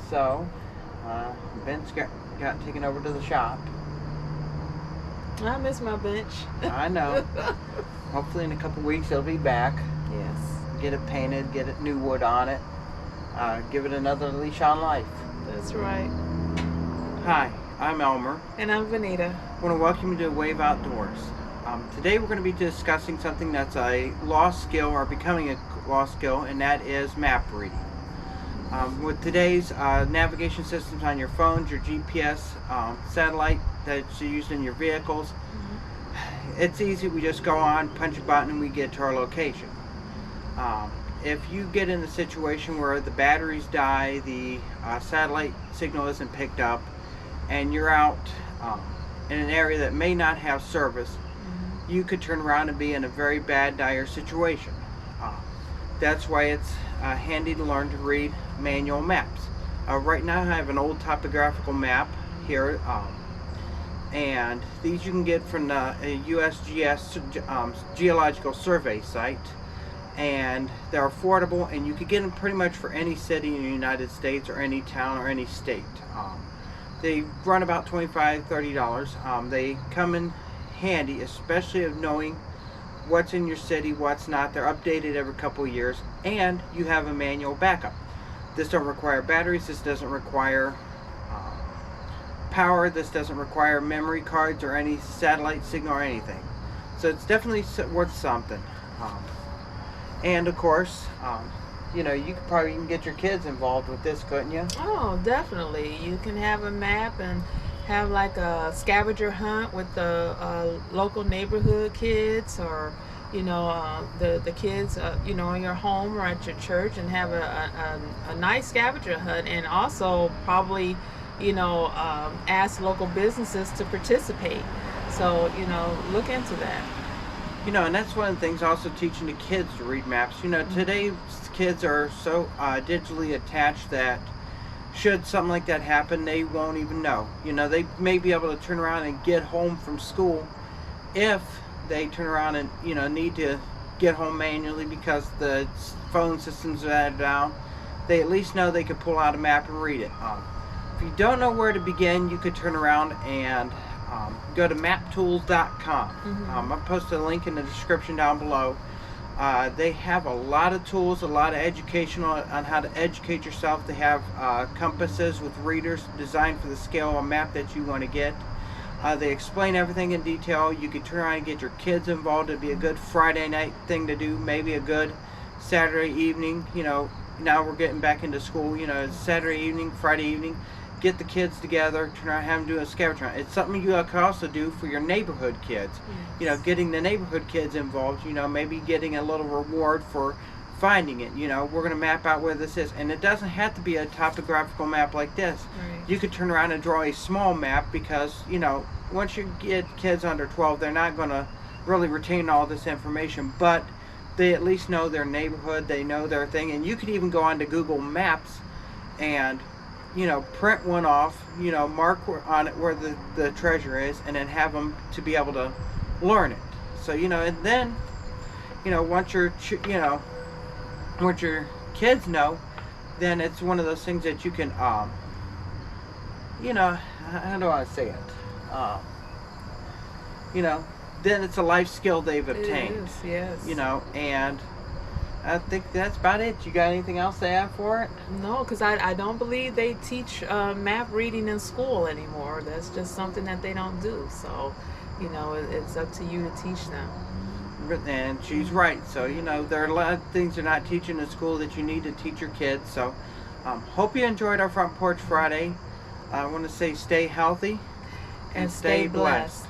So, Ben's got taken over to the shop. I miss my bench. I know. Hopefully in a couple weeks it'll be back. Yes. Get it painted, get it new wood on it. Give it another leash on life. That's right. Hi, I'm Elmer. And I'm Vanita. I want to welcome you to Wave Outdoors. Today we're going to be discussing something that's a lost skill or becoming a lost skill, and that is map reading. With today's navigation systems on your phones, your GPS, satellite that's used in your vehicles, it's easy. We just go on, punch a button, and we get to our location. If you get in a situation where the batteries die, the satellite signal isn't picked up, and you're out in an area that may not have service, you could turn around and be in a very bad, dire situation. That's why it's handy to learn to read manual maps. Right now I have an old topographical map here, and these you can get from the USGS Geological Survey site, and they're affordable, and you can get them pretty much for any city in the United States or any town or any state. They run about $25, $30. They come in handy, especially of knowing what's in your city, what's not. They're updated every couple of years, and you have a manual backup. This don't require batteries. This doesn't require power. This doesn't require memory cards or any satellite signal or anything. So it's definitely worth something. And of course, you could probably even get your kids involved with this, couldn't you? Oh, definitely. You can have a map and have like a scavenger hunt with the local neighborhood kids, or the kids in your home or at your church, and have a nice scavenger hunt, and also probably ask local businesses to participate. So look into that. And that's one of the things, also teaching the kids to read maps. Today's kids are so digitally attached that should something like that happen, they won't even know. They may be able to turn around and get home from school if they turn around and, need to get home manually because the phone systems are down. They at least know they could pull out a map and read it. If you don't know where to begin, you could turn around and go to maptools.com. I'll post a link in the description down below. They have a lot of tools, a lot of educational on how to educate yourself. They have compasses with readers designed for the scale of map that you want to get. They explain everything in detail. You could turn around and get your kids involved. It'd be a good Friday night thing to do, maybe a good Saturday evening. Now we're getting back into school. Saturday evening, Friday evening. Get the kids together, turn around, have them do a scavenger hunt. It's something you can also do for your neighborhood kids. Yes. Getting the neighborhood kids involved, maybe getting a little reward for finding it. We're going to map out where this is. And it doesn't have to be a topographical map like this. Right. You could turn around and draw a small map because, once you get kids under 12, they're not going to really retain all this information. But they at least know their neighborhood, they know their thing. And you could even go onto Google Maps and print one off, mark on it where the treasure is, and then have them to be able to learn it. So, and then, once your kids know, then it's one of those things that you can, how do I say it? Then it's a life skill they've obtained. It is, yes. And I think that's about it. You got anything else to add for it? No, because I don't believe they teach map reading in school anymore. That's just something that they don't do. So, it's up to you to teach them. And she's right. So, there are a lot of things they're not teaching in school that you need to teach your kids. So, hope you enjoyed our Front Porch Friday. I want to say stay healthy and stay blessed.